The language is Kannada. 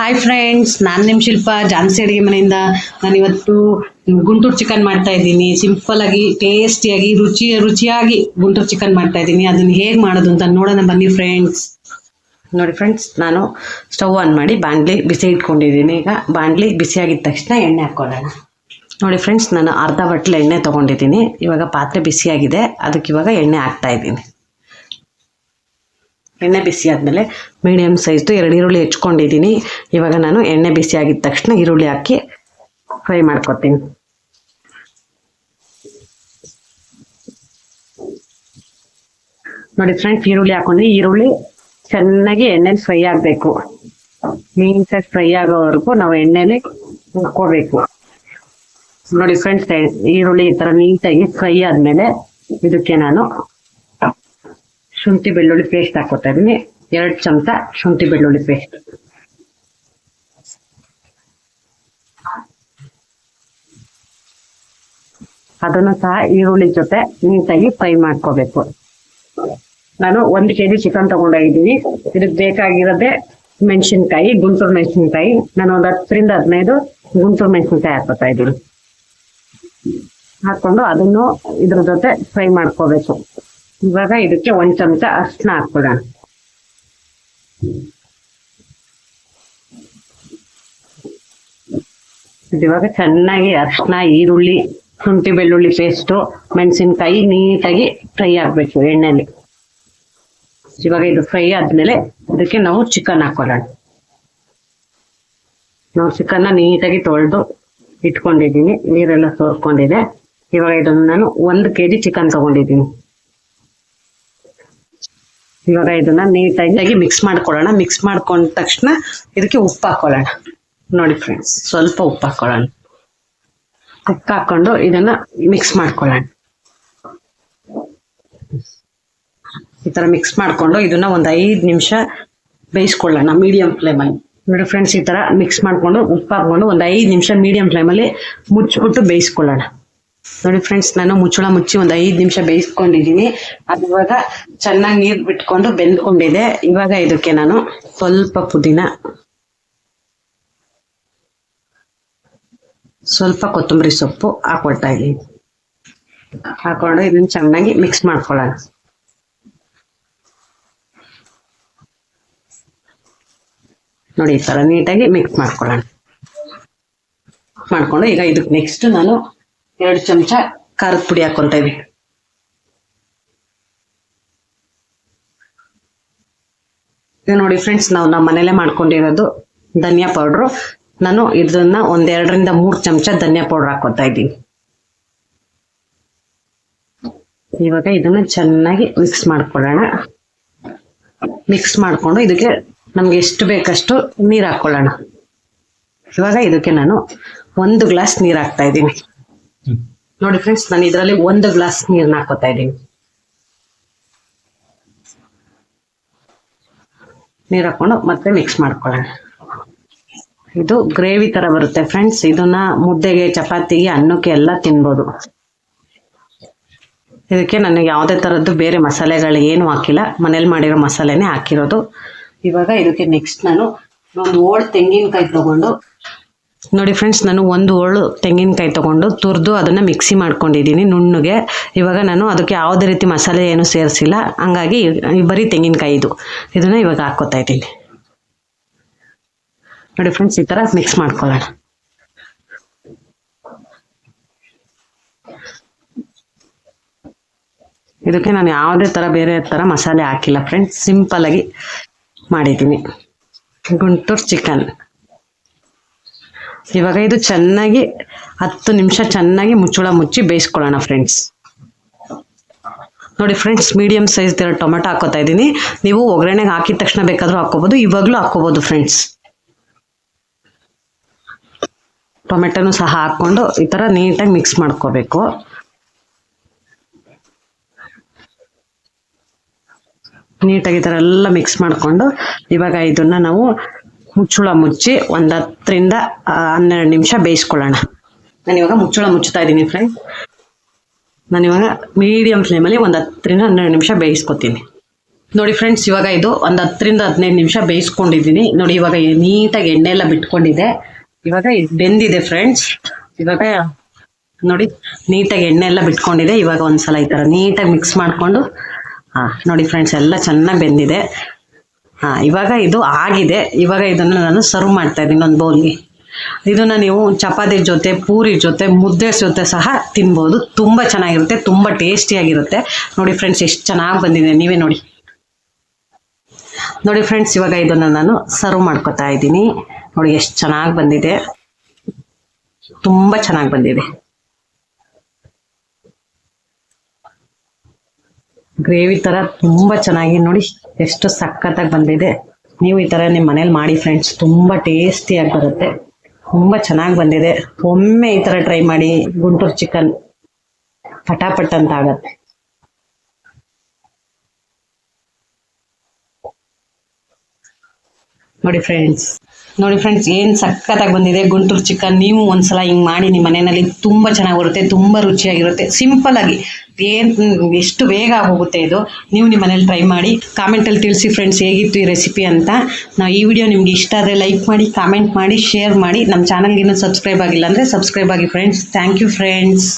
ಹಾಯ್ ಫ್ರೆಂಡ್ಸ್, ನಾನು ನಿಮ್ಮ ಶಿಲ್ಪ ಜಾನ್ಸಿ ಅಡುಗೆ ಮನೆಯಿಂದ. ನಾನಿವತ್ತು ಗುಂಟೂರು ಚಿಕನ್ ಮಾಡ್ತಾ ಇದ್ದೀನಿ. ಸಿಂಪಲ್ ಆಗಿ ಟೇಸ್ಟಿಯಾಗಿ ರುಚಿಯಾಗಿ ಗುಂಟೂರು ಚಿಕನ್ ಮಾಡ್ತಾ ಇದ್ದೀನಿ. ಅದನ್ನು ಹೇಗೆ ಮಾಡೋದು ಅಂತ ನೋಡೋಣ ಬನ್ನಿ ಫ್ರೆಂಡ್ಸ್. ನೋಡಿ ಫ್ರೆಂಡ್ಸ್, ನಾನು ಸ್ಟವ್ ಆನ್ ಮಾಡಿ ಬಾಣಲಿ ಬಿಸಿ ಇಟ್ಕೊಂಡಿದ್ದೀನಿ. ಈಗ ಬಾಣಲಿ ಬಿಸಿಯಾಗಿದ್ದ ತಕ್ಷಣ ಎಣ್ಣೆ ಹಾಕ್ಕೊಳ್ಳೋಣ. ನೋಡಿ ಫ್ರೆಂಡ್ಸ್, ನಾನು ಅರ್ಧ ಬಟ್ಲು ಎಣ್ಣೆ ತೊಗೊಂಡಿದ್ದೀನಿ. ಇವಾಗ ಪಾತ್ರೆ ಬಿಸಿಯಾಗಿದೆ, ಅದಕ್ಕೆ ಇವಾಗ ಎಣ್ಣೆ ಹಾಕ್ತಾ ಇದ್ದೀನಿ. ಎಣ್ಣೆ ಬಿಸಿ ಆದಮೇಲೆ ಮೀಡಿಯಮ್ ಸೈಜ್ದು 2 ಈರುಳ್ಳಿ ಹೆಚ್ಕೊಂಡಿದ್ದೀನಿ. ಇವಾಗ ನಾನು ಎಣ್ಣೆ ಬಿಸಿ ಆಗಿದ ತಕ್ಷಣ ಈರುಳ್ಳಿ ಹಾಕಿ ಫ್ರೈ ಮಾಡ್ಕೊತೀನಿ. ನೋಡಿ ಫ್ರೆಂಡ್ಸ್, ಈರುಳ್ಳಿ ಹಾಕೊಂಡ್ರೆ ಈರುಳ್ಳಿ ಚೆನ್ನಾಗಿ ಎಣ್ಣೆಲಿ ಫ್ರೈ ಆಗಬೇಕು. ನೀಟಾಗಿ ಫ್ರೈ ಆಗೋವರೆಗೂ ನಾವು ಎಣ್ಣೆಲಿ ಹುರ್ಕೋಬೇಕು. ನೋಡಿ ಫ್ರೆಂಡ್ಸ್, ಈರುಳ್ಳಿ ಈ ಥರ ನೀಟಾಗಿ ಫ್ರೈ ಆದಮೇಲೆ ಇದಕ್ಕೆ ನಾನು ಶುಂಠಿ ಬೆಳ್ಳುಳ್ಳಿ ಪೇಸ್ಟ್ ಹಾಕೋತಾ ಇದ್ದೀನಿ. 2 ಚಮಚ ಶುಂಠಿ ಬೆಳ್ಳುಳ್ಳಿ ಪೇಸ್ಟ್. ಅದನ್ನು ಸಹ ಈರುಳ್ಳಿ ಜೊತೆ ನೀಟಾಗಿ ಫ್ರೈ ಮಾಡ್ಕೋಬೇಕು. ನಾನು 1 kg ಚಿಕನ್ ತಗೊಂಡೋಗಿದ್ದೀನಿ. ಇದಕ್ಕೆ ಬೇಕಾಗಿರೋದೆ ಮೆಣಸಿನ್ಕಾಯಿ, ಗುಂಟೂರು ಮೆಣಸಿನ್ಕಾಯಿ. ನಾನು ಒಂದು 10ರಿಂದ 15 ಗುಂಟೂರು ಮೆಣಸಿನ್ಕಾಯಿ ಹಾಕೋತಾ ಇದ್ದೀನಿ. ಹಾಕೊಂಡು ಅದನ್ನು ಇದ್ರ ಜೊತೆ ಫ್ರೈ ಮಾಡ್ಕೋಬೇಕು. ಇವಾಗ ಇದಕ್ಕೆ 1 ಚಮಚ ಅರಿಶಿನ ಹಾಕ್ಕೊಳ್ಳೋಣ. ಇವಾಗ ಚೆನ್ನಾಗಿ ಅರಿಶಿನ, ಈರುಳ್ಳಿ, ಶುಂಠಿ ಬೆಳ್ಳುಳ್ಳಿ ಪೇಸ್ಟು, ಮೆಣಸಿನ್ಕಾಯಿ ನೀಟಾಗಿ ಫ್ರೈ ಆಗಬೇಕು ಎಣ್ಣೆಲಿ. ಇವಾಗ ಇದು ಫ್ರೈ ಆದ್ಮೇಲೆ ಇದಕ್ಕೆ ನಾವು ಚಿಕನ್ ಹಾಕೊಳ್ಳೋಣ. ನಾವು ಚಿಕನ್ನ ನೀಟಾಗಿ ತೊಳೆದು ಇಟ್ಕೊಂಡಿದ್ದೀನಿ, ನೀರೆಲ್ಲ ಸೋರ್ಕೊಂಡಿದೆ. ಇವಾಗ ಇದನ್ನು ನಾನು 1 kg ಚಿಕನ್ ತಗೊಂಡಿದ್ದೀನಿ. ಇವಾಗ ಇದನ್ನ ನೀಟಾಗಿ ಮಿಕ್ಸ್ ಮಾಡ್ಕೊಳ್ಳೋಣ. ಮಿಕ್ಸ್ ಮಾಡ್ಕೊಂಡ ತಕ್ಷಣ ಇದಕ್ಕೆ ಉಪ್ಪು ಹಾಕೊಳ್ಳೋಣ. ನೋಡಿ ಫ್ರೆಂಡ್ಸ್, ಸ್ವಲ್ಪ ಉಪ್ಪು ಹಾಕೊಳ್ಳೋಣ. ಉಪ್ಪು ಹಾಕೊಂಡು ಇದನ್ನ ಮಿಕ್ಸ್ ಮಾಡ್ಕೊಳ್ಳೋಣ. ಈ ತರ ಮಿಕ್ಸ್ ಮಾಡ್ಕೊಂಡು ಇದನ್ನ ಒಂದು 5 ನಿಮಿಷ ಬೇಯಿಸ್ಕೊಳ್ಳೋಣ ಮೀಡಿಯಂ ಫ್ಲೇಮಲ್ಲಿ. ನೋಡಿ ಫ್ರೆಂಡ್ಸ್, ಈ ತರ ಮಿಕ್ಸ್ ಮಾಡ್ಕೊಂಡು ಉಪ್ಪು ಹಾಕೊಂಡು ಒಂದು 5 ನಿಮಿಷ ಮೀಡಿಯಂ ಫ್ಲೇಮಲ್ಲಿ ಮುಚ್ಚಿಬಿಟ್ಟು ಬೇಯಿಸ್ಕೊಳ್ಳೋಣ. ನೋಡಿ ಫ್ರೆಂಡ್ಸ್, ನಾನು ಮುಚ್ಚಳ ಮುಚ್ಚಿ ಒಂದು 5 ನಿಮಿಷ ಬೇಯಿಸ್ಕೊಂಡಿದ್ದೀನಿ. ಅದು ಇವಾಗ ಚೆನ್ನಾಗಿ ನೀರು ಬಿಟ್ಕೊಂಡು ಬೆಂದ್ಕೊಂಡಿದೆ. ಇವಾಗ ಇದಕ್ಕೆ ನಾನು ಸ್ವಲ್ಪ ಪುದೀನ, ಸ್ವಲ್ಪ ಕೊತ್ತಂಬರಿ ಸೊಪ್ಪು ಹಾಕೊಳ್ತಾ ಇದ್ದೀನಿ. ಹಾಕೊಂಡು ಇದನ್ನ ಚೆನ್ನಾಗಿ ಮಿಕ್ಸ್ ಮಾಡ್ಕೊಳ್ಳೋಣ. ನೋಡಿ ಈ ತರ ನೀಟಾಗಿ ಮಿಕ್ಸ್ ಮಾಡ್ಕೊಳ್ಳೋಣ. ಮಾಡ್ಕೊಂಡು ಈಗ ಇದಕ್ಕೆ ನೆಕ್ಸ್ಟ್ ನಾನು 2 ಚಮಚ ಖಾರದ ಪುಡಿ ಹಾಕೊಂತ ಇದ್ದೀನಿ. ಇದು ನೋಡಿ ಫ್ರೆಂಡ್ಸ್, ನಾವು ನಮ್ಮ ಮನೇಲೆ ಮಾಡ್ಕೊಂಡಿರೋದು ಧನಿಯಾ ಪೌಡ್ರು. ನಾನು ಇದನ್ನ 2ರಿಂದ 3 ಚಮಚ ಧನಿಯಾ ಪೌಡರ್ ಹಾಕೋತಾ ಇದ್ದೀನಿ. ಇವಾಗ ಇದನ್ನ ಚೆನ್ನಾಗಿ ಮಿಕ್ಸ್ ಮಾಡ್ಕೊಳ್ಳೋಣ. ಮಿಕ್ಸ್ ಮಾಡ್ಕೊಂಡು ಇದಕ್ಕೆ ನಮ್ಗೆ ಎಷ್ಟು ಬೇಕಷ್ಟು ನೀರು ಹಾಕೊಳ್ಳೋಣ. ಇವಾಗ ಇದಕ್ಕೆ ನಾನು 1 ಗ್ಲಾಸ್ ನೀರು ಹಾಕ್ತಾ ಇದ್ದೀನಿ. ನೋಡಿ ಫ್ರೆಂಡ್ಸ್, ನಾನು ಇದರಲ್ಲಿ 1 ಗ್ಲಾಸ್ ನೀರನ್ನ ಹಾಕೋತಾ ಇದ್ದೀನಿ. ನೀರು ಹಾಕೊಂಡು ಮತ್ತೆ ಮಿಕ್ಸ್ ಮಾಡ್ಕೊಳ್ಳೋಣ. ಇದು ಗ್ರೇವಿ ತರ ಬರುತ್ತೆ ಫ್ರೆಂಡ್ಸ್. ಇದನ್ನ ಮುದ್ದೆಗೆ, ಚಪಾತಿಗೆ, ಅನ್ನಕ್ಕೆ ಎಲ್ಲ ತಿನ್ಬೋದು. ಇದಕ್ಕೆ ನನಗೆ ಯಾವುದೇ ತರದ್ದು ಬೇರೆ ಮಸಾಲೆಗಳು ಏನು ಹಾಕಿಲ್ಲ, ಮನೇಲಿ ಮಾಡಿರೋ ಮಸಾಲೆನೇ ಹಾಕಿರೋದು. ಇವಾಗ ಇದಕ್ಕೆ ನೆಕ್ಸ್ಟ್ ನಾನು ಒಂದು ಓಳ್ ತೆಂಗಿನಕಾಯಿ ತಗೊಂಡು, ನೋಡಿ ಫ್ರೆಂಡ್ಸ್, ನಾನು 1 ಓಳು ತೆಂಗಿನಕಾಯಿ ತಗೊಂಡು ತುರಿದು ಅದನ್ನು ಮಿಕ್ಸಿ ಮಾಡ್ಕೊಂಡಿದ್ದೀನಿ ನುಣ್ಣಗೆ. ಇವಾಗ ನಾನು ಅದಕ್ಕೆ ಯಾವುದೇ ರೀತಿ ಮಸಾಲೆ ಏನು ಸೇರಿಸಿಲ್ಲ, ಹಂಗಾಗಿ ಬರೀ ತೆಂಗಿನಕಾಯಿ ಇದನ್ನು ಇವಾಗ ಹಾಕೋತಾ ಇದ್ದೀನಿ. ನೋಡಿ ಫ್ರೆಂಡ್ಸ್, ಈ ಥರ ಮಿಕ್ಸ್ ಮಾಡ್ಕೊಳ್ಳೋಣ. ಇದಕ್ಕೆ ನಾನು ಯಾವುದೇ ಥರ ಬೇರೆ ಥರ ಮಸಾಲೆ ಹಾಕಿಲ್ಲ ಫ್ರೆಂಡ್ಸ್, ಸಿಂಪಲ್ ಆಗಿ ಮಾಡಿದ್ದೀನಿ ಗುಂಟೂರು ಚಿಕನ್. ಇವಾಗ ಇದು ಚೆನ್ನಾಗಿ 10 ನಿಮಿಷ ಚೆನ್ನಾಗಿ ಮುಚ್ಚಳ ಮುಚ್ಚಿ ಬೇಯಿಸ್ಕೊಳ್ಳೋಣ ಫ್ರೆಂಡ್ಸ್. ನೋಡಿ ಫ್ರೆಂಡ್ಸ್, ಮೀಡಿಯಂ ಸೈಜ್ ಟೊಮೆಟೊ ಹಾಕೋತಾ ಇದ್ದೀನಿ. ನೀವು ಒಗ್ಗರಣೆಗೆ ಹಾಕಿದ ತಕ್ಷಣ ಬೇಕಾದರೂ ಹಾಕೋಬೋದು, ಇವಾಗಲೂ ಹಾಕೋಬೋದು ಫ್ರೆಂಡ್ಸ್. ಟೊಮೆಟೊನು ಸಹ ಹಾಕ್ಕೊಂಡು ಈ ಥರ ನೀಟಾಗಿ ಮಿಕ್ಸ್ ಮಾಡ್ಕೋಬೇಕು. ನೀಟಾಗಿ ಈ ಥರ ಎಲ್ಲ ಮಿಕ್ಸ್ ಮಾಡಿಕೊಂಡು ಇವಾಗ ಇದನ್ನು ನಾವು ಮುಚ್ಚಳ ಮುಚ್ಚಿ ಒಂದು 10ರಿಂದ 12 ನಿಮಿಷ ಬೇಯಿಸ್ಕೊಳ್ಳೋಣ. ನಾನಿವಾಗ ಮುಚ್ಚಳ ಮುಚ್ಚುತ್ತಾ ಇದ್ದೀನಿ ಫ್ರೆಂಡ್ಸ್. ನಾನಿವಾಗ ಮೀಡಿಯಂ ಫ್ಲೇಮಲ್ಲಿ ಒಂದು 10ರಿಂದ 12 ನಿಮಿಷ ಬೇಯಿಸ್ಕೊತೀನಿ. ನೋಡಿ ಫ್ರೆಂಡ್ಸ್, ಇವಾಗ ಇದು ಒಂದು 10ರಿಂದ 15 ನಿಮಿಷ ಬೇಯಿಸ್ಕೊಂಡಿದ್ದೀನಿ. ನೋಡಿ ಇವಾಗ ನೀಟಾಗಿ ಎಣ್ಣೆ ಎಲ್ಲ ಬಿಟ್ಕೊಂಡಿದೆ. ಇವಾಗ ಇದು ಬೆಂದಿದೆ ಫ್ರೆಂಡ್ಸ್. ಇವಾಗ ನೋಡಿ ನೀಟಾಗಿ ಎಣ್ಣೆ ಎಲ್ಲ ಬಿಟ್ಕೊಂಡಿದೆ. ಇವಾಗ ಒಂದ್ಸಲ ಈ ಥರ ನೀಟಾಗಿ ಮಿಕ್ಸ್ ಮಾಡಿಕೊಂಡು ನೋಡಿ ಫ್ರೆಂಡ್ಸ್, ಎಲ್ಲ ಚೆನ್ನಾಗಿ ಬೆಂದಿದೆ. ಇವಾಗ ಇದು ಆಗಿದೆ. ಇವಾಗ ಇದನ್ನು ನಾನು ಸರ್ವ್ ಮಾಡ್ತಾ ಇದ್ದೀನಿ ಒಂದು ಬೌಲ್ಗೆ. ಇದನ್ನು ನೀವು ಚಪಾತಿ ಜೊತೆ, ಪೂರಿ ಜೊತೆ, ಮುದ್ದೆ ಜೊತೆ ಸಹ ತಿನ್ಬೋದು. ತುಂಬ ಚೆನ್ನಾಗಿರುತ್ತೆ, ತುಂಬ ಟೇಸ್ಟಿಯಾಗಿರುತ್ತೆ. ನೋಡಿ ಫ್ರೆಂಡ್ಸ್, ಎಷ್ಟು ಚೆನ್ನಾಗಿ ಬಂದಿದೆ, ನೀವೇ ನೋಡಿ. ನೋಡಿ ಫ್ರೆಂಡ್ಸ್, ಇವಾಗ ಇದನ್ನು ನಾನು ಸರ್ವ್ ಮಾಡ್ಕೊತಾ ಇದ್ದೀನಿ. ನೋಡಿ ಎಷ್ಟು ಚೆನ್ನಾಗಿ ಬಂದಿದೆ, ತುಂಬ ಚೆನ್ನಾಗಿ ಬಂದಿದೆ. ಗ್ರೇವಿ ಥರ ತುಂಬ ಚೆನ್ನಾಗಿ ನೋಡಿ ಎಷ್ಟು ಸಖತ್ತಾಗಿ ಬಂದಿದೆ. ನೀವು ಈ ಥರ ನಿಮ್ಮ ಮನೇಲಿ ಮಾಡಿ ಫ್ರೆಂಡ್ಸ್, ತುಂಬ ಟೇಸ್ಟಿಯಾಗಿ ಬರುತ್ತೆ, ತುಂಬ ಚೆನ್ನಾಗಿ ಬಂದಿದೆ. ಒಮ್ಮೆ ಈ ಥರ ಟ್ರೈ ಮಾಡಿ, ಗುಂಟೂರು ಚಿಕನ್ ಪಟಾಪಟ್ ಅಂತ ಆಗತ್ತೆ. ನೋಡಿ ಫ್ರೆಂಡ್ಸ್ ಏನು ಸಖತ್ತಾಗಿ ಬಂದಿದೆ ಗುಂಟೂರು ಚಿಕನ್. ನೀವು ಒಂದ್ಸಲ ಹಿಂಗೆ ಮಾಡಿ ನಿಮ್ಮ ಮನೆಯಲ್ಲಿ, ತುಂಬ ಚೆನ್ನಾಗಿ ಬರುತ್ತೆ, ತುಂಬ ರುಚಿಯಾಗಿರುತ್ತೆ. ಸಿಂಪಲ್ ಆಗಿ ಎಷ್ಟು ಬೇಗ ಆಗೋಗುತ್ತೆ ಇದು. ನೀವು ನಿಮ್ಮ ಮನೇಲಿ ಟ್ರೈ ಮಾಡಿ, ಕಾಮೆಂಟಲ್ಲಿ ತಿಳಿಸಿ ಫ್ರೆಂಡ್ಸ್ ಹೇಗಿತ್ತು ಈ ರೆಸಿಪಿ ಅಂತ. ಈ ವಿಡಿಯೋ ನಿಮ್ಗೆ ಇಷ್ಟ ಆದರೆ ಲೈಕ್ ಮಾಡಿ, ಕಾಮೆಂಟ್ ಮಾಡಿ, ಶೇರ್ ಮಾಡಿ. ನಮ್ಮ ಚಾನಲ್ಗೆ ಇನ್ನೂ ಸಬ್ಸ್ಕ್ರೈಬ್ ಆಗಿಲ್ಲ ಅಂದರೆ ಸಬ್ಸ್ಕ್ರೈಬ್ ಆಗಿ ಫ್ರೆಂಡ್ಸ್. Thank you friends.